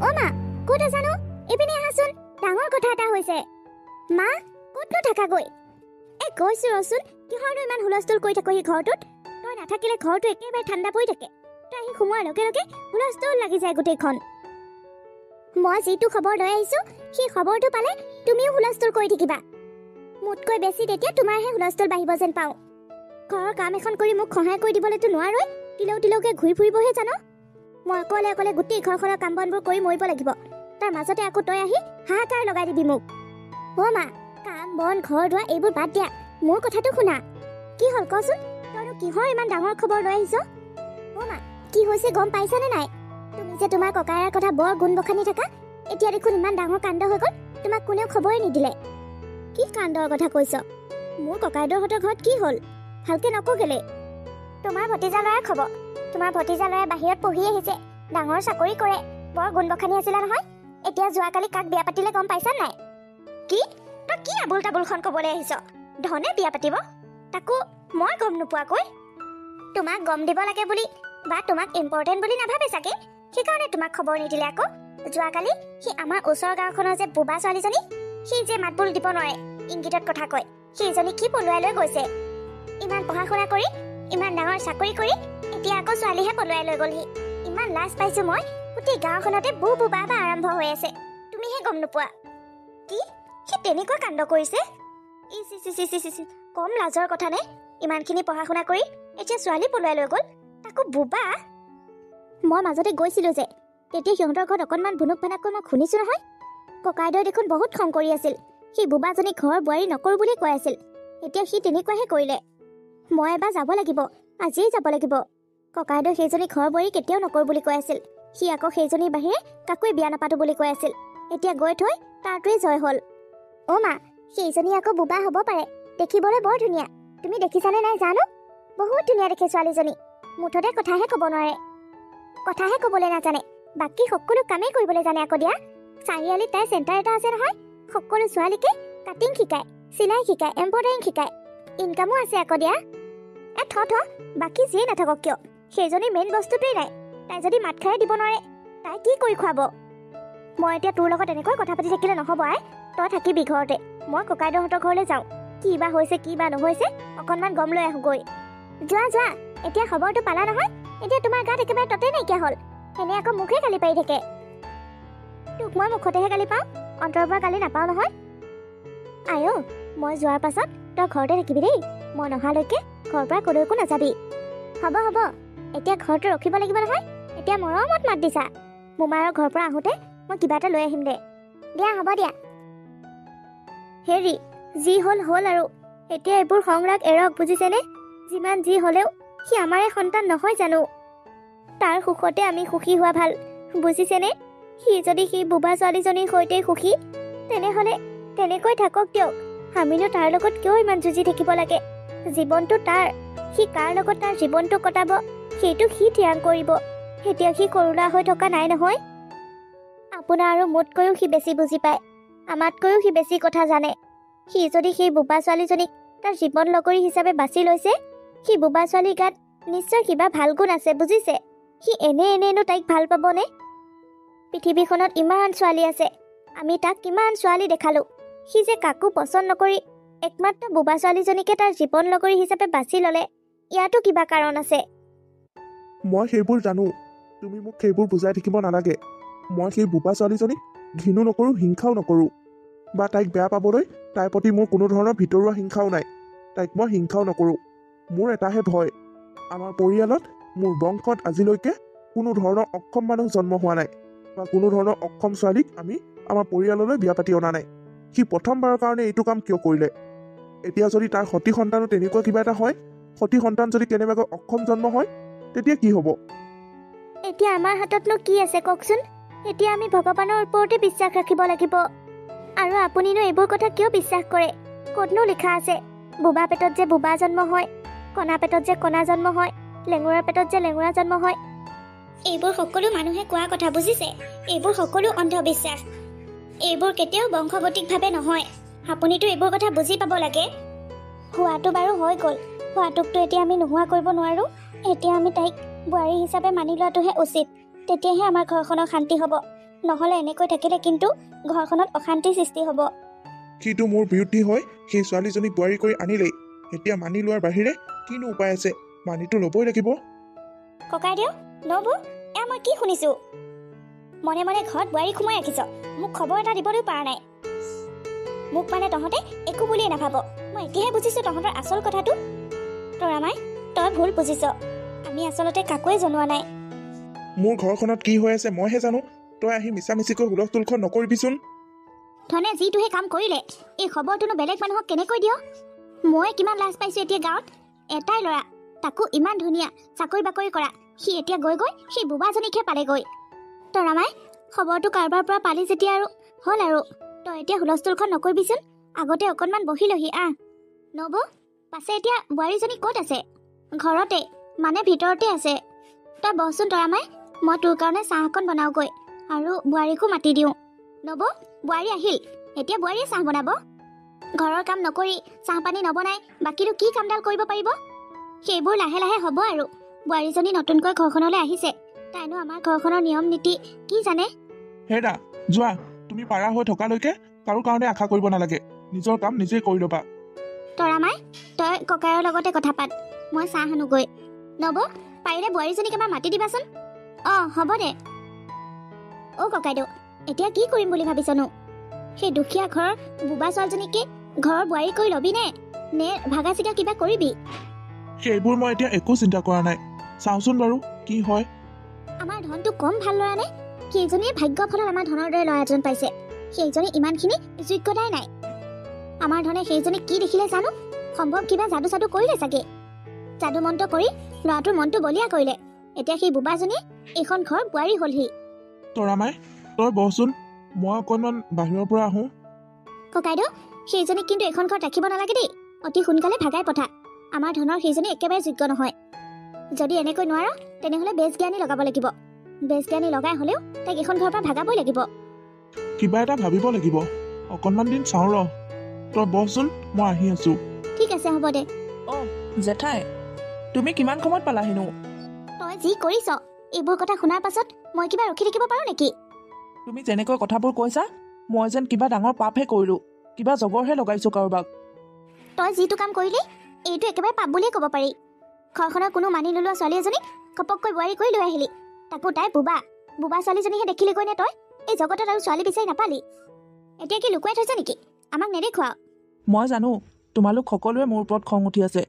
অ মা ক'ত আছানো? এইপিনে আহাচোন, ডাঙৰ কথা এটা হৈছে। মা ক'তনো থাকাগৈ? কৈছো ৰচোন, কিহৰনো ইমান হুলস্থুল কৰি থাকো? ঘৰটোত তই নাথাকিলে ঘৰটো একেবাৰে ঠাণ্ডা পৰি থাকে। তই আহি সোমোৱাৰ লগে লগে হুলস্থুল লাগি যায় গোটেইখন। মই যিটো খবৰ লৈ আহিছো সেই খবৰটো পালে তুমিও হুলস্থুল কৰি থাকিবা। মোতকৈ বেছি তেতিয়া তোমাৰহে হুলস্থুল বাঢ়িব যেন পাওঁ। ঘৰৰ কাম এখন কৰি মোক সহায় কৰি দিবলৈতো নোৱাৰোই, তিলৌ তিলৌকে ঘূৰি ফুৰিবহে জানো। মই অকলে অকলে গোটেই ঘৰখনৰ কাম বনবোৰ কৰি মৰিব লাগিব। তাৰ মাজতে আকৌ তই আহি হাহাকাৰ লগাই দিবি মোক। অ মা, কাম বন ঘৰ দুৱাৰ এইবোৰ বাদ দিয়া, মোৰ কথাটো শুনা। কি হ'ল কচোন, তইনো কিহৰ ইমান ডাঙৰ খবৰ লৈ আহিছ? অ মা, কি হৈছে গম পাইছানে নাই? তুমি যে তোমাৰ ককাইৰ কথা বৰ গুণ বখানি থাকা, এতিয়া দেখোন ইমান ডাঙৰ কাণ্ড হৈ গ'ল, তোমাক কোনেও খবৰে নিদিলে। কি কাণ্ডৰ কথা কৈছ? মোৰ ককাইদেউহঁতৰ ঘৰত কি হ'ল ভালকে নকগেলে? তোমাৰ ভতিজা ল'ৰাৰ খবৰ। তোমাৰ ভতিজা ল'ৰাই বাহিৰত পঢ়ি আহিছে, ডাঙৰ চাকৰি কৰে, বৰ গুণ বখানি আছিলা নহয়। এতিয়া যোৱাকালি কাক বিয়া পাতিলে গম পাইছা নাই? কি তই কি আবুল তাবুলখন ক'বলৈ আহিছ? ধনে বিয়া পাতিব, তাকো মই গম নোপোৱাকৈ? তোমাক গম দিব লাগে বুলি বা তোমাক ইম্পৰ্টেণ্ট বুলি নাভাবে চাগে, সেইকাৰণে তোমাক খবৰ নিদিলে আকৌ। যোৱাকালি সি আমাৰ ওচৰৰ গাঁওখনৰ যে বুবা ছোৱালীজনী, সি যে মাতবোল দিব নোৱাৰে, ইংগিতত কথা কয়, সেইজনী কি পলুৱাই লৈ গৈছে। ইমান পঢ়া শুনা কৰি, ইমান ডাঙৰ চাকৰি কৰি, এতিয়া আকৌ ছোৱালীহে পলুৱাই লৈ গ'লহি। ইমান লাজ পাইছো মই, গোটেই গাঁওখনতে বু বুবা বা আৰম্ভ হৈ আছে, তুমিহে গম নোপোৱা। কি সি তেনেকুৱা কাণ্ড কৰিছে? কম লাজৰ কথা নে? ইমানখিনি পঢ়া শুনা কৰি এতিয়া ছোৱালী পলুৱাই লৈ গ'ল, তাকো বুবা। মই মাজতে গৈছিলো যে, তেতিয়া সিহঁতৰ ঘৰত অকণমান ভুনুক ভানাকৈ মই শুনিছো নহয়। ককাইদেউ দেখোন বহুত খং কৰি আছিল, সি বুবাজনী ঘৰৰ বোৱাৰী নকৰো বুলি কৈ আছিল। এতিয়া সি তেনেকুৱাহে কৰিলে। মই এবাৰ যাব লাগিব, আজিয়ে যাব লাগিব। ককাইদেউ সেইজনী ঘৰৰ বোৱাৰী কেতিয়াও নকৰো বুলি কৈ আছিল, সি আকৌ সেইজনীৰ বাহিৰে কাকোৱে বিয়া নাপাতো বুলি কৈ আছিল। এতিয়া গৈ থৈ তাৰটোৱে জয় হ'ল। অ মা, সেইজনী আকৌ বুবা হ'ব পাৰে, দেখিবলৈ বৰ ধুনীয়া। তুমি দেখিছানে নাই জানো? বহুত ধুনীয়া দেখে ছোৱালীজনী, মুঠতে কথাহে ক'ব নোৱাৰে, কথাহে ক'বলৈ নাজানে, বাকী সকলো কামেই কৰিবলৈ জানে আকৌ দিয়া। চাৰিআলিত তাইৰ চেণ্টাৰ এটা আছে নহয়, সকলো ছোৱালীকে কাটিং শিকায়, চিলাই শিকায়, এম্ব্ৰইডাৰিং শিকায়, ইনকামো আছে আকৌ দিয়া। বাকী যিয়ে নাথাকক কিয়, সেইজনী মেইন বস্তুটোৱেই নাই। তাই যদি মাত খাই দিব নোৱাৰে, তাই কি কৰি খুৱাব? মই এতিয়া তোৰ লগত এনেকৈ কথা পাতি থাকিলে নহ'ব আই, তই থাকিবি ঘৰতে। মই ককাইদেউহঁতৰ ঘৰলৈ যাওঁ, কি বা হৈছে কি বা নহৈছে অকণমান গম লৈ আহোঁগৈ। যোৱা, এতিয়া খবৰটো পালা নহয়, এতিয়া তোমাৰ গাত একেবাৰে ততেই নাইকিয়া হ'ল। এনে আকৌ মুখে গালি পাৰি থাকে। তোক মই মুখতেহে গালি পাওঁ, অন্তৰৰ পৰা গালি নাপাওঁ নহয়। আইঅ, মই যোৱাৰ পাছত তই ঘৰতে থাকিবি দেই, মই নহালৈকে ঘৰৰ পৰা ক'লৈকো নাযাবি। হ'ব, এতিয়া ঘৰটো ৰখিব লাগিব নহয়। এতিয়া মৰমত মাত দিছা, মোমায়েৰৰ ঘৰৰ পৰা আহোঁতে মই কিবা এটা লৈ আহিম দে। দিয়া হ'ব দিয়া। হেৰি, যি হ'ল হ'ল আৰু, এতিয়া এইবোৰ সংৰাগ এৰক, বুজিছেনে? যিমান যি হ'লেও সি আমাৰে সন্তান নহয় জানো? তাৰ সুখতে আমি সুখী হোৱা ভাল, বুজিছেনে? সি যদি সেই বুবা ছোৱালীজনীৰ সৈতে সুখী, তেনেহ'লে তেনেকৈ থাকক দিয়ক। আমিনো তাৰ লগত কিয় ইমান যুঁজি থাকিব লাগে? জীৱনটো তাৰ, সি কাৰ লগত তাৰ জীৱনটো কটাব সেইটো সি থিৰাং কৰিব। এতিয়া সি সৰু ল'ৰা হৈ থকা নাই নহয়। আপোনাৰ আৰু মোতকৈও সি বেছি বুজি পায়, আমাতকৈও সি বেছি কথা জানে। সি যদি সেই বুবা ছোৱালীজনীক তাৰ জীৱন লগৰী হিচাপে বাছি লৈছে, সি বুবা ছোৱালীৰ গাত নিশ্চয় কিবা ভাল গুণ আছে, বুজিছে? সি এনেনো তাইক ভাল পাবনে? পৃথিৱীখনত ইমান ছোৱালী আছে, আমি তাক কিমান ছোৱালী দেখালো, সি যে কাকো পচন্দ নকৰি একমাত্ৰ বুবা ছোৱালীজনীকে তাৰ জীৱন লগৰী হিচাপে বাছি ল'লে, ইয়াতো কিবা কাৰণ আছে। মই সেইবোৰ জানো, তুমি মোক সেইবোৰ বুজাই থাকিব নালাগে। মই সেই বুবা ছোৱালীজনীক ঘিণো নকৰোঁ, হিংসাও নকৰোঁ, বা তাইক বেয়া পাবলৈ তাইৰ প্ৰতি মোৰ কোনো ধৰণৰ ভিতৰুৱা হিংসাও নাই। তাইক মই হিংসাও নকৰোঁ। মোৰ এটাহে ভয়, আমাৰ পৰিয়ালত, মোৰ বংশত আজিলৈকে কোনো ধৰণৰ অক্ষম মানুহ জন্ম হোৱা নাই, বা কোনো ধৰণৰ অক্ষম ছোৱালীক আমি আমাৰ পৰিয়াললৈ বিয়া পাতি অনা নাই। সি প্ৰথমবাৰৰ কাৰণে এইটো কাম কিয় কৰিলে? এতিয়া যদি তাৰ সতি সন্তানো তেনেকুৱা কিবা এটা হয়, সতি সন্তান যদি কেনেবাকৈ অক্ষম জন্ম হয়, তেতিয়া কি হ'ব? এতিয়া আমাৰ হাততনো কি আছে কওকচোন? এতিয়া আমি ভগৱানৰ ওপৰতে বিশ্বাস ৰাখিব লাগিব। আৰু আপুনিনো এইবোৰ কথা কিয় বিশ্বাস কৰে? ক'তনো লিখা আছে বুবা পেটত যে বুবা জন্ম হয়, কণা পেটত যে কণা জন্ম হয়, লেঙুৰাৰ পেটত যে লেঙুৰা জন্ম হয়? এইবোৰ সকলো মানুহে কোৱা কথা, বুজিছে? এইবোৰ সকলো অন্ধবিশ্বাস, এইবোৰ কেতিয়াও বংশগতিকভাৱে নহয়। আপুনিতো এইবোৰ কথা বুজি পাব লাগে। হোৱাটো বাৰু হৈ গ'ল, হোৱাটোকতো এতিয়া আমি নোহোৱা কৰিব নোৱাৰোঁ। এতিয়া আমি তাইক বোৱাৰী হিচাপে মানি লোৱাটোহে উচিত, তেতিয়াহে আমাৰ ঘৰখনৰ শান্তি হ'ব। নহ'লে এনেকৈ থাকিলে কিন্তু ঘৰখনত অশান্তিৰ সৃষ্টি হ'ব। সিটো মোৰ বিৰুদ্ধী হয় সেই ছোৱালীজনীক বোৱাৰী কৰি আনিলেই। এতিয়া মানি লোৱাৰ বাহিৰে কিনো উপায় আছে? মানিটো ল'বই লাগিব। ককাইদেউ, নবৌ, এয়া মই কি শুনিছোঁ? মনে মনে ঘৰত বোৱাৰী সোমাই ৰাখিছ, মোক খবৰ এটা দিবলৈও পৰা নাই। মোক মানে তহঁতে একো বুলিয়ে নাভাব। মই এতিয়াহে বুজিছোঁ তহঁতৰ আচল কথাটো। তৰামাই, তই ভুল বুজিছ। আমি আচলতে কাকোৱে জনোৱা নাই। মোৰ ঘৰখনত কি হৈ আছে মইহে জানো। তই আহি মিছামিছিকৈ হুলস্থুলখন নকৰিবিচোন। ধনে যিটোহে কাম কৰিলে, এই খবৰটোনো বেলেগ মানুহক কেনেকৈ দিয়? মই কিমান লাজ পাইছোঁ এতিয়া গাঁৱত। এটাই ল'ৰা, তাকো ইমান ধুনীয়া, চাকৰি বাকৰি কৰা। সি এতিয়া গৈ গৈ সেই বোবাজনীকহে পালেগৈ। তৰামাই, খবৰটো কাৰোবাৰ পৰা পালি যেতিয়া আৰু হ'ল আৰু। তই এতিয়া হুলস্থুলখন নকৰিবিচোন। আগতে অকণমান বহি লহি আহ। নবৌ, পাছে এতিয়া বোৱাৰীজনী ক'ত আছে? ঘৰতে, মানে ভিতৰতে আছে। তই বহচোন তৰামাই, মই তোৰ কাৰণে চাহ অকণ বনাওগৈ আৰু বোৱাৰীকো মাতি দিওঁ। নবৌ, বোৱাৰী আহিল। এতিয়া বোৱাৰীয়ে চাহ বনাব। ঘৰৰ কাম নকৰি, চাহপানী নবনাই বাকীনো কি কামডাল কৰিব পাৰিব? সেইবোৰ লাহে লাহে হ'ব আৰু। বোৱাৰীজনী নতুনকৈ ঘৰখনলৈ আহিছে, তাইনো আমাৰ ঘৰখনৰ নিয়ম নীতি কি জানে? হেৰা, যোৱা। তুমি পাৰা হৈ থকালৈকে কাৰো কাৰণে আশা কৰিব নালাগে। নিজৰ কাম নিজেই কৰি ল'বা। তৰামাই, তই ককাইৰ লগতে কথা পাত, মই চাহ আনোগৈ। নবৌ, পাৰিলে বোৱাৰীজনীক এবাৰ মাতি দিবাচোন। অঁ, হ'ব দে। অ' ককাইদেউ, এতিয়া কি কৰিম বুলি ভাবিছনো? সেই দুখীয়া ঘৰৰ বোবা ছোৱালীজনীকে ঘৰৰ বোৱাৰী কৰি ল'বি নে ভাগা চিগা কিবা কৰিবি? সেইবোৰ মই এতিয়া একো চিন্তা কৰা নাই। চাওঁচোন বাৰু কি হয়। আমাৰ ধনটো কম ভাল ল'ৰা নে? সেইজনীয়ে ভাগ্য ফলত আমাৰ ধনৰ দৰে ল'ৰা এজন পাইছে। সেইজনী ইমানখিনি যোগ্যতাই নাই। আমাৰ ধনে সেইজনীক কি দেখিলে জানো? সম্ভৱ কিবা যাদু চাদু কৰিলে চাগে। যাদু মন্ত্ৰ কৰি ল'ৰাটোৰ মনটো বলিয়া কৰিলে। এতিয়া সেই বোবাজনীয়ে এইখন ঘৰ বোৱাৰী হ'লহি। তৰামাই, তই বহচোন, মই অকণমান বাহিৰৰ পৰা আহোঁ। ককাইদেউ, সেইজনীক কিন্তু এইখন ঘৰত ৰাখিব নালাগে দেই। অতি সোনকালে ভাগাই পঠা। আমাৰ ধনৰ সেইজনী একেবাৰে যোগ্য নহয়। যদি এনেকৈ নোৱাৰ, তেনেহ'লে বেজ জ্ঞানী লগাব লাগিব। বেজ জ্ঞানী লগাই হ'লেও তাইক এইখন ঘৰৰ পৰা ভাগাবই লাগিব। কিবা এটা ভাবিব লাগিব। অকণমান দিন চাওঁ ৰ। তই বহচোন, মই আহি আছোঁ। ঠিক আছে, হ'ব দে। অ' জেঠাই, তুমি কিমান সময়ত পালাহিনো? তই যি কৰিছ, এইবোৰ কথা শুনাৰ পাছত মই কিবা ৰখি থাকিব পাৰোঁ নেকি? তুমি যেনেকৈ কথাবোৰ কৈছা, মই যেন কিবা ডাঙৰ পাপহে কৰিলোঁ, কিবা জগৰহে লগাইছোঁ কাৰোবাক। তই যিটো কাম কৰিলি, এইটো একেবাৰে পাপ বুলিয়ে ক'ব পাৰি। ঘৰখনৰ কোনো মানি নোলোৱা ছোৱালী এজনীক ঘপককৈ বোৱাৰী কৰি লৈ আহিলি, তাকো তাই বোবা ছোৱালীজনীহে দেখিলিগৈ নে তই? এই জগতত আৰু ছোৱালী বিচাৰি নাপালি। এতিয়া কি লুকুৱাই থৈছ নেকি? আমাক নেদেখুৱাও। মই জানো তোমালোক সকলোৱে মোৰ ওপৰত খং উঠি আছে,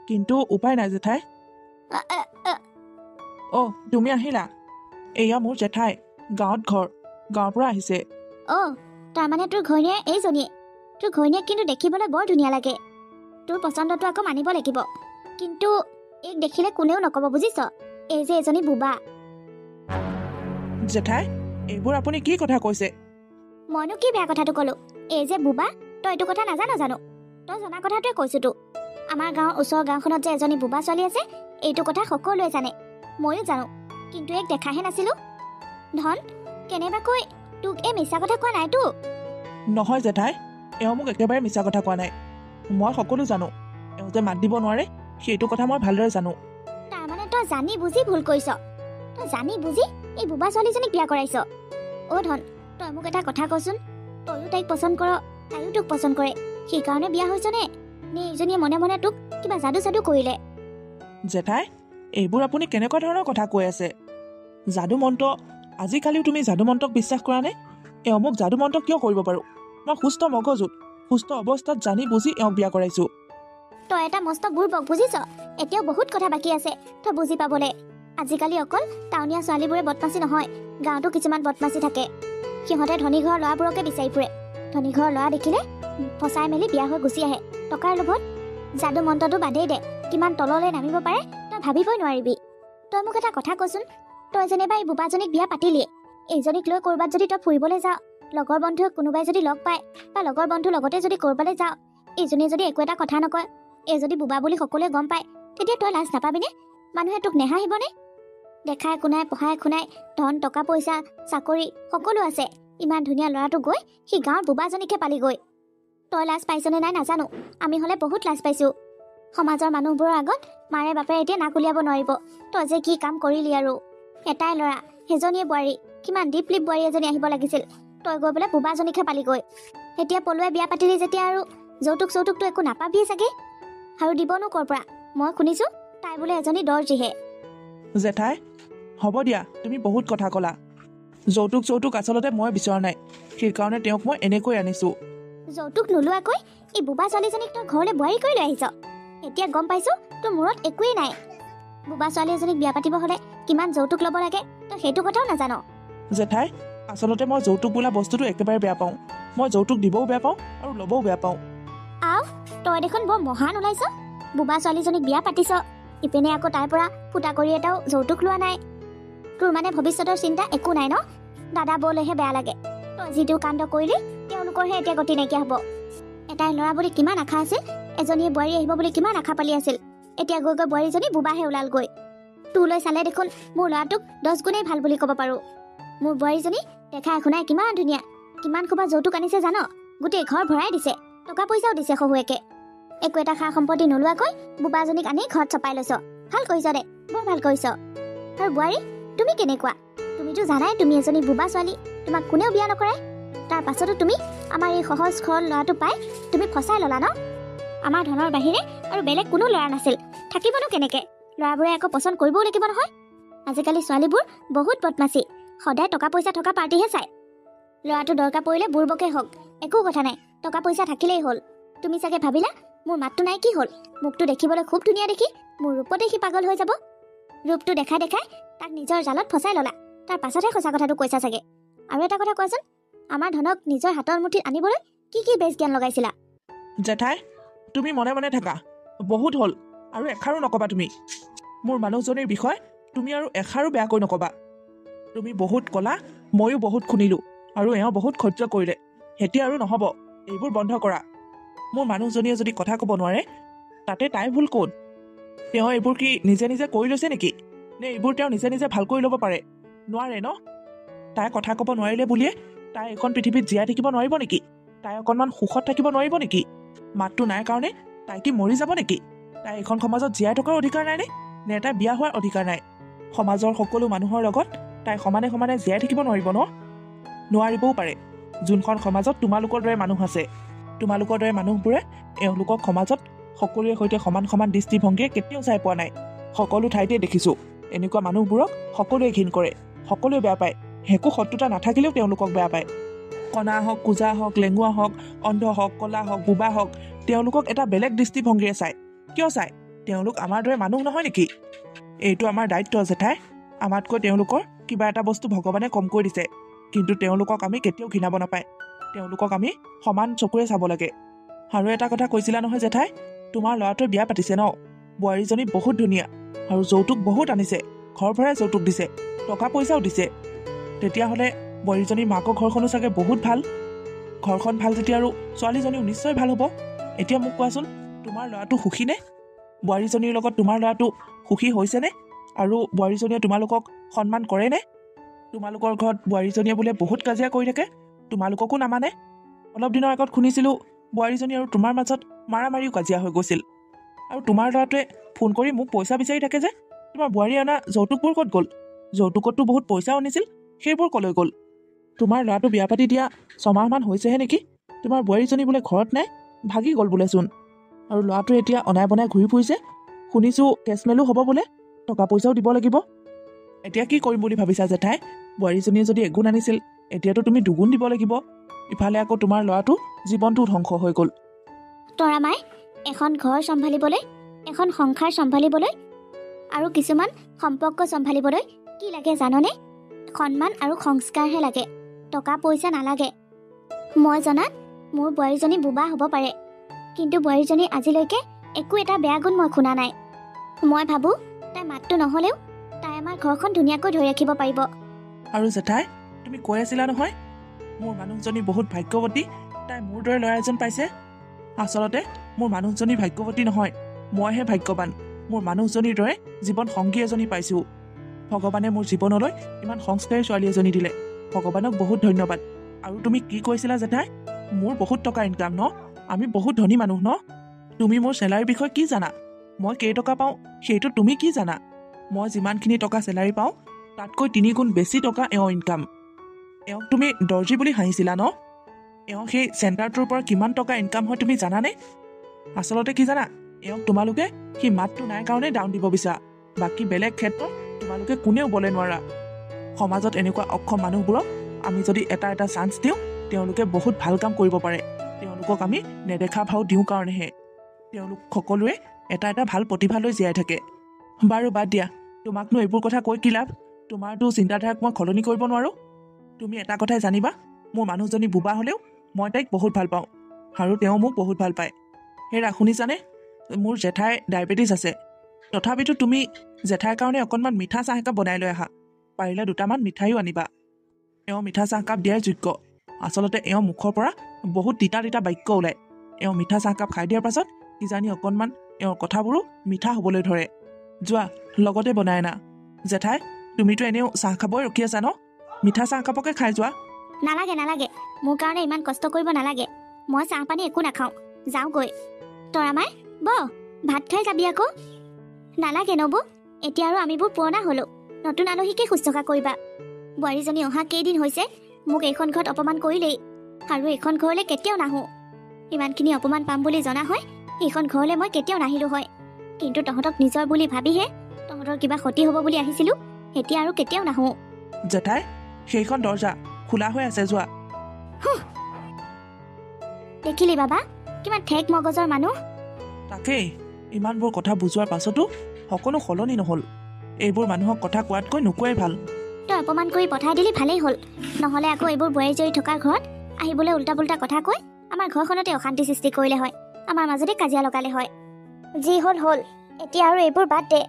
কিন্তু উপায় নাই জেঠাই। অ' তুমি আহিলা? এয়া মোৰ জেঠাই, গাঁৱত ঘৰ, গাঁৱৰ পৰা আহিছে। অ', তাৰমানে তোৰ ঘৈণীয়ে এইজনীয়ে। তোৰ ঘৈণীয়েক কিন্তু দেখিবলৈ বৰ ধুনীয়া লাগে। তোৰ পচন্দটো আকৌ মানিব লাগিব। কিন্তু এইক দেখিলে কোনেও নক'ব, বুজিছ? এই যে এজনী বোবা। জেঠাই, এইবোৰ আপুনি কি কথা কৈছে? মইনো কি বেয়া কথাটো ক'লো? এই যে বোবা, তই এইটো কথা নাজানো জানো? তই জনা কথাটোৱে কৈছো তো। আমাৰ গাঁৱৰ ওচৰৰ গাঁওখনত যে এজনী বোবা ছোৱালী আছে, এইটো কথা সকলোৱে জানে, ময়ো জানো। কিন্তু এইক দেখাহে নাছিলো। ধন, কেনেবাকৈ তোক এই মিছা কথা কোৱা নাইতো? নহয় জেঠাই, এওঁ মোক একেবাৰে মিছা কথা কোৱা নাই। মই সকলো জানো। এওঁ যে মাত দিব নোৱাৰে, সেইটো কথা মই ভালদৰে জানো। তাৰমানে তই জানি বুজি ভুল কৰিছ। তই জানি বুজি এই বোবা ছোৱালীজনীক বিয়া কৰাইছ। অ' ধন, তই মোক এটা কথা কচোন, তইও তাইক পচন্দ কৰ, তাইও তোক পচন্দ কৰে, সেইকাৰণে বিয়া হৈছ নে এইজনীয়ে মনে মনে তোক কিবা যাদু চাদু কৰিলে? জেঠাই, এইবোৰ আপুনি কেনেকুৱা ধৰণৰ কথা কৈ আছে? যাদু মন্ত্ৰ, আজিকালিও তুমি যাদু মন্ত্ৰক বিশ্বাস কৰা নে? এওঁ মোক যাদু মন্ত্ৰ কিয় কৰিব পাৰোঁ? মই সুস্থ মগজুত, সুস্থ অৱস্থাত জানি বুজি এওঁক বিয়া কৰাইছোঁ। তই এটা মস্ত বুৰ্বক, বুজিছ? এতিয়াও বহুত কথা বাকী আছে তই বুজি পাবলৈ। আজিকালি অকল টাউনীয়া ছোৱালীবোৰে বদমাচি নহয়, গাঁৱতো কিছুমান বদমাচি থাকে। সিহঁতে ধনী ঘৰৰ ল'ৰাবোৰকে বিচাৰি ফুৰে। ধনী ঘৰৰ ল'ৰা দেখিলে ফচাই মেলি বিয়া হৈ গুচি আহে টকাৰ লোভত। যাদু মন্ত্ৰটো বাদেই দে, কিমান তললৈ নামিব পাৰে তই ভাবিবই নোৱাৰিবি। তই মোক এটা কথা কচোন, তই যেনিবা এই বোবাজনীক বিয়া পাতিলিয়ে, এইজনীক লৈ ক'ৰবাত যদি তই ফুৰিবলৈ যাৱ, লগৰ বন্ধুৱে কোনোবাই যদি লগ পায় বা লগৰ বন্ধুৰ লগতে যদি ক'ৰবালৈ যাৱ, এইজনীয়ে যদি একো এটা কথা নকয়, এই যদি বোবা বুলি সকলোৱে গম পায়, তেতিয়া তই লাজ নাপাবিনে? মানুহে তোক নেহাঁহিবনে? দেখাই শুনাই পঢ়াই শুনাই ধন টকা পইচা চাকৰি সকলো আছে, ইমান ধুনীয়া ল'ৰাটো গৈ সি গাঁৱৰ বোবাজনীকে পালিগৈ। তই লাজ পাইছনে নাই নাজানো, আমি হ'লে বহুত লাজ পাইছোঁ। সমাজৰ মানুহবোৰৰ আগত মাৰে বাপেৰে এতিয়া নাক উলিয়াব নোৱাৰিব। তই যে কি কাম কৰিলি আৰু। এটাই ল'ৰা, সেইজনীয়ে বোৱাৰী, কিমান দীপলিপ বোৱাৰী এজনী আহিব লাগিছিল, তই গৈ বোলে বোবাজনীকহে পালিগৈ। এতিয়া পলুৱাই বিয়া পাতিলি যেতিয়া আৰু যৌতুক চৌতুকটো একো নাপাবিয়ে চাগে, আৰু দিবনো ক'ৰ পৰা? মই শুনিছোঁ তাই বোলে এজনী দৰ্জীহে। জেঠাই হ'ব দিয়া, তুমি বহুত কথা ক'লা। যৌতুক চৌতুক আচলতে মই বিচৰা নাই, সেইকাৰণে তেওঁক মই এনেকৈ আনিছোঁ। যৌতুক নোলোৱাকৈ এই বোবা ছোৱালীজনীক তই ঘৰলৈ বোৱাৰী কৰি লৈ আহিছ। এতিয়া গম পাইছোঁ তোৰ মূৰত একোৱেই নাই। বোবা ছোৱালী এজনীক বিয়া পাতিব হ'লে কিমান যৌতুক ল'ব লাগে তই সেইটো কথাও নাজান। জেঠাই আচলতে মই যৌতুক বোলা বস্তুটো একেবাৰে বেয়া পাওঁ। মই যৌতুক দিবও বেয়া পাওঁ আৰু ল'বও বেয়া পাওঁ। আও তই দেখোন বৰ মহান ওলাইছ। বোবা ছোৱালীজনীক বিয়া পাতিছ, ইপিনে আকৌ তাইৰ পৰা ফুটা কৰি এটাও যৌতুক লোৱা নাই। তোৰ মানে ভৱিষ্যতৰ চিন্তা একো নাই ন? দাদা বৌলেহে বেয়া লাগে। তই যিটো কাণ্ড কৰিলি তেওঁলোকৰহে এতিয়া গতি নাইকিয়া হ'ব। এটাই ল'ৰা বুলি কিমান আশা আছিল, এজনীয়ে বোৱাৰী আহিব বুলি কিমান আশা পালি আছিল। এতিয়া গৈ গৈ বোৱাৰীজনী বোবাহে ওলালগৈ। তোলৈ চালে দেখোন মোৰ ল'ৰাটোক 10 গুণেই ভাল বুলি ক'ব পাৰোঁ। মোৰ বোৱাৰীজনী দেখা এখনাই কিমান ধুনীয়া, কিমান খোবা যৌতুক আনিছে জান? গোটেই ঘৰ ভৰাই দিছে, টকা পইচাও দিছে শহুৱেকে। একো এটা খা সম্পত্তি নোলোৱাকৈ বোবাজনীক আনি ঘৰত চপাই লৈছ। ভাল কৰিছ দে, বৰ ভাল কৰিছ। আৰু বোৱাৰী তুমি কেনেকুৱা? তুমিতো জানাই তুমি এজনী বোবা ছোৱালী, তোমাক কোনেও বিয়া নকৰাই। তাৰ পাছতো তুমি আমাৰ এই সহজ সৰল ল'ৰাটো পাই তুমি ফচাই ল'লা ন? আমাৰ ধনৰ বাহিৰে আৰু বেলেগ কোনো ল'ৰা নাছিল, থাকিবনো কেনেকে? ল'ৰাবোৰে আকৌ পচন্দ কৰিবও লাগিব নহয়। আজিকালি ছোৱালীবোৰ বহুত বদমাচি, সদায় টকা পইচা থকা পাৰ্টিহে চায়। ল'ৰাটো দৰকাৰ পৰিলে বুৰ্বকে হওক, একো কথা নাই, টকা পইচা থাকিলেই হ'ল। তুমি চাগে ভাবিলা মোৰ মাতটো নাই কি হ'ল? মুখটো দেখিবলৈ খুব ধুনীয়া দেখি মোৰ ৰূপতে সি পাগল হৈ যাব। ৰূপটো দেখাই দেখাই তাক নিজৰ জালত ফচাই ল'লা, তাৰ পাছতহে সঁচা কথাটো কৈছা চাগে। আৰু এটা কথা কোৱাচোন, আমাৰ ধনক নিজৰ হাতৰ মুঠিত আনিবলৈ কি কি বেজ জ্ঞান লগাইছিলা? জেঠাই তুমি মনে মনে থাকা, বহুত হ'ল আৰু এষাৰো নক'বা। তুমি মোৰ মানুহজনীৰ বিষয়ে তুমি আৰু এষাৰো বেয়াকৈ নক'বা। তুমি বহুত ক'লা, ময়ো বহুত শুনিলোঁ, আৰু এওঁ বহুত সহ্য কৰিলে। এতিয়া আৰু নহ'ব, এইবোৰ বন্ধ কৰা। মোৰ মানুহজনীয়ে যদি কথা ক'ব নোৱাৰে তাতে তাই ভুল ক'ত? তেওঁ এইবোৰ কি নিজে নিজে কৰি লৈছে নেকি? নে এইবোৰ তেওঁ নিজে নিজে ভাল কৰি ল'ব পাৰে? নোৱাৰে ন? তাই কথা ক'ব নোৱাৰিলে বুলিয়ে তাই এখন পৃথিৱীত জীয়াই থাকিব নোৱাৰিব নেকি? তাই অকণমান সুখত থাকিব নোৱাৰিব নেকি? মাতটো নাই কাৰণে তাই কি মৰি যাব নেকি? তাই এখন সমাজত জীয়াই থকাৰ অধিকাৰ নাইনে? নে তাই বিয়া হোৱাৰ অধিকাৰ নাই? সমাজৰ সকলো মানুহৰ লগত তাই সমানে সমানে জীয়াই থাকিব নোৱাৰিব ন? নোৱাৰিবও পাৰে। যোনখন সমাজত তোমালোকৰ দৰে মানুহ আছে, তোমালোকৰ দৰে মানুহবোৰে এওঁলোকক সমাজত সকলোৰে সৈতে সমান সমান দৃষ্টিভংগীয়ে কেতিয়াও চাই পোৱা নাই। সকলো ঠাইতে দেখিছোঁ এনেকুৱা মানুহবোৰক সকলোৱে ঘিণ কৰে, সকলোৱে বেয়া পায়। একো শত্ৰুতা নাথাকিলেও তেওঁলোকক বেয়া পায়। কণা হওক, কোজা হওক, লেঙুৱা হওক, অন্ধ হওক, ক'লা হওক, বোবা হওক, তেওঁলোকক এটা বেলেগ দৃষ্টিভংগীৰে চায়। কিয় চায়? তেওঁলোক আমাৰ দৰে মানুহ নহয় নেকি? এইটো আমাৰ দায়িত্ব জেঠাই। আমাতকৈ তেওঁলোকৰ কিবা এটা বস্তু ভগৱানে কমকৈ দিছে, কিন্তু তেওঁলোকক আমি কেতিয়াও ঘৃণাব নাপায়। তেওঁলোকক আমি সমান চকুৰে চাব লাগে। আৰু এটা কথা কৈছিলা নহয় জেঠাই, তোমাৰ ল'ৰাটোৱে বিয়া পাতিছে ন? বোৱাৰীজনী বহুত ধুনীয়া আৰু যৌতুক বহুত আনিছে, ঘৰ ভৰাই যৌতুক দিছে, টকা পইচাও দিছে। তেতিয়াহ'লে বোৱাৰীজনীৰ মাকৰ ঘৰখনো চাগে বহুত ভাল। ঘৰখন ভাল যেতিয়া আৰু ছোৱালীজনীও নিশ্চয় ভাল হ'ব। এতিয়া মোক কোৱাচোন, তোমাৰ ল'ৰাটো সুখীনে? বোৱাৰীজনীৰ লগত তোমাৰ ল'ৰাটো সুখী হৈছেনে? আৰু বোৱাৰীজনীয়ে তোমালোকক সন্মান কৰেনে? তোমালোকৰ ঘৰত বোৱাৰীজনীয়ে বোলে বহুত কাজিয়া কৰি থাকে, তোমালোককো নামানে। অলপ দিনৰ আগত শুনিছিলোঁ বোৱাৰীজনী আৰু তোমাৰ মাজত মাৰামাৰিও কাজিয়া হৈ গৈছিল। আৰু তোমাৰ ল'ৰাটোৱে ফোন কৰি মোক পইচা বিচাৰি থাকে যে, তোমাৰ বোৱাৰী অনা যৌতুকবোৰ ক'ত গ'ল? যৌতুকততো বহুত পইচাও আনিছিল, সেইবোৰ ক'লৈ গ'ল? তোমাৰ ল'ৰাটো বিয়া পাতি দিয়া 6 মাহমান হৈছেহে নেকি? তোমাৰ বোৱাৰীজনী বোলে ঘৰত নাই, ভাগি গ'ল বোলেচোন। আৰু ল'ৰাটোৱে এতিয়া অনাই বনাই ঘূৰি ফুৰিছে, শুনিছোঁ কেচমেলো হ'ব বোলে, টকা পইচাও দিব লাগিব। এতিয়া কি কৰিম বুলি ভাবিছা জেঠাই? বোৱাৰীজনীয়ে যদি এগুণ আনিছিল, এতিয়াতো তুমি দুগুণ দিব লাগিব। ইফালে আকৌ তোমাৰ ল'ৰাটো জীৱনটো ধ্বংস হৈ গ'ল। তৰামাই এখন ঘৰ চম্ভালিবলৈ, এখন সংসাৰ চম্ভালিবলৈ আৰু কিছুমান সম্পৰ্ক চম্ভালিবলৈ কি লাগে জাননে? সন্মান আৰু সংস্কাৰহে লাগে, টকা পইচা নালাগে। মই জনাত মোৰ বোৱাৰীজনী বোবা হ'ব পাৰে, কিন্তু বোৱাৰীজনী আজিলৈকে একো এটা বেয়া গুণ মই শুনা নাই। মই ভাবোঁ তাই মাতটো নহ'লেও তাই আমাৰ ঘৰখন ধুনীয়াকৈ ধৰি ৰাখিব পাৰিব। আৰু জেঠাই তুমি কৈ আছিলা নহয়, মোৰ মানুহজনী বহুত ভাগ্যৱতী, তাই মোৰ দৰে ল'ৰা এজন পাইছে। আচলতে মোৰ মানুহজনী ভাগ্যৱতী নহয়, মইহে ভাগ্যৱান। মোৰ মানুহজনীৰ দৰে জীৱন সংগী এজনী পাইছোঁ। ভগৱানে মোৰ জীৱনলৈ ইমান সংস্কাৰী ছোৱালী এজনী দিলে, ভগৱানক বহুত ধন্যবাদ। আৰু তুমি কি কৈছিলা জেঠাই? মোৰ বহুত টকা ইনকাম ন? আমি বহুত ধনী মানুহ ন? তুমি মোৰ চেলাৰীৰ বিষয়ে কি জানা? মই কেইটকা পাওঁ সেইটো তুমি কি জানা? মই যিমানখিনি টকা চেলাৰী পাওঁ তাতকৈ 3 গুণ বেছি টকা এওঁৰ ইনকাম। এওঁক তুমি দৰ্জী বুলি হাঁহিছিলা ন? এওঁ সেই চেণ্টাৰটোৰ পৰা কিমান টকা ইনকাম হয় তুমি জানানে? আচলতে কি জানা, এওঁক তোমালোকে সি মাতটো নাই কাৰণে ডাউন দিব বিচাৰা। বাকী বেলেগ ক্ষেত্ৰত তোমালোকে কোনেও বলে নোৱাৰা। সমাজত এনেকুৱা অক্ষম মানুহবোৰক আমি যদি এটা এটা চান্স দিওঁ, তেওঁলোকে বহুত ভাল কাম কৰিব পাৰে। তেওঁলোকক আমি নেদেখা ভাও দিওঁ কাৰণেহে তেওঁলোক সকলোৱে এটা এটা ভাল প্ৰতিভা লৈ জীয়াই থাকে। বাৰু বাদ দিয়া, তোমাকনো এইবোৰ কথা কৈ কি লাভ? তোমাৰতো চিন্তাধাৰাক মই সলনি কৰিব নোৱাৰোঁ। তুমি এটা কথাই জানিবা, মোৰ মানুহজনী বোবা হ'লেও মই তাইক বহুত ভাল পাওঁ আৰু তেওঁ মোক বহুত ভাল পায়। হেৰা শুনিছানে, মোৰ জেঠাই ডায়েবেটিছ আছে। তথাপিতো তুমি জেঠাইৰ কাৰণে অকণমান মিঠা চাহ একাপ বনাই লৈ আহা। পাৰিলে 2টামান মিঠাইও আনিবা। এওঁ মিঠা চাহকাপ দিয়াৰ যোগ্য। আচলতে এওঁ মুখৰ পৰা বহুত তিতা তিতা বাক্য ওলায়। এওঁ মিঠা চাহকাপ খাই দিয়াৰ পাছত কিজানি অকণমান এওঁৰ কথাবোৰো মিঠা হ'বলৈ ধৰে। যোৱা লগতে বনাই আনা। জেঠাই, তুমিতো এনেও চাহ খাবই ৰখি আছা ন? মিঠা চাহকাপকে খাই যোৱা। নালাগে নালাগে, মোৰ কাৰণে ইমান কষ্ট কৰিব নালাগে। মই চাহ পানী একো নাখাওঁ, যাওঁগৈ। তৰামাই বহ, ভাত খাই যাবি আকৌ। নালাগে নবৌ, এতিয়া আৰু আমিবোৰ পুৰণা হ'লো, নতুন আলহীকে শুশ্ৰূষা কৰিবা। বোৱাৰীজনী অহা কেইদিন হৈছে, মোক এইখন ঘৰত অপমান কৰিলেই, আৰু এইখন ঘৰলৈ কেতিয়াও নাহোঁ। ইমানখিনি অপমান পাম বুলি জনা হয় এইখন ঘৰলৈ মই কেতিয়াও নাহিলোঁ হয়। কিন্তু তহঁতক নিজৰ বুলি ভাবিহে তহঁতৰ কিবা ক্ষতি হ'ব বুলি আহিছিলোঁ। এতিয়া আৰু কেতিয়াও নাহোঁ। জেঠাই, সেইখন দৰ্জা খোলা হৈ আছে, যোৱা। দেখিলি বাবা, কিমান ঠেক মগজৰ মানুহ। তাকেই, ইমানবোৰ কথা বুজোৱাৰ পাছতো সকলো সলনি নহ'ল। এইবোৰ মানুহক কথা কোৱাতকৈ নোকোৱাই ভাল। তই অপমান কৰি পঠাই দিলি ভালেই হ'ল, নহ'লে আকৌ এইবোৰ বোৱাৰী জৰী থকা ঘৰত আহিবলৈ উল্টা পুল্টা কথা কৈ আমাৰ ঘৰখনতে অশান্তি সৃষ্টি কৰিলে হয়, আমাৰ মাজতে কাজিয়া লগালে হয়। যি হ'ল হ'ল, এতিয়া আৰু এইবোৰ বাদ দে।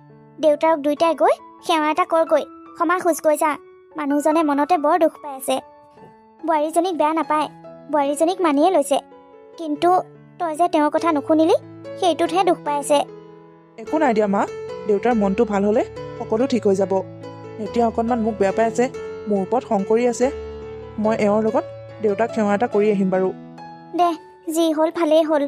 দেউতাৰক দুয়োটাই গৈ সেৱা এটা কৰগৈ, ক্ষমা খোজ গৈ যা। মানুহজনে মনতে বৰ দুখ পাই আছে। বোৱাৰীজনীক বেয়া নাপায়, বোৱাৰীজনীক মানিয়ে লৈছে, কিন্তু তই যে তেওঁৰ কথা নুশুনিলি সেইটোতহে দুখ পাই আছে। একো নাই দিয়া মা, দেউতাৰ মনটো ভাল হ'লে সকলো ঠিক হৈ যাব। এতিয়া অকণমান মোক বেয়া পাই আছে, মোৰ ওপৰত খং কৰি আছে। মই এওঁৰ লগত দেউতাক সেৱা এটা কৰি আহিম বাৰু। দে, যি হ'ল ভালেই হ'ল।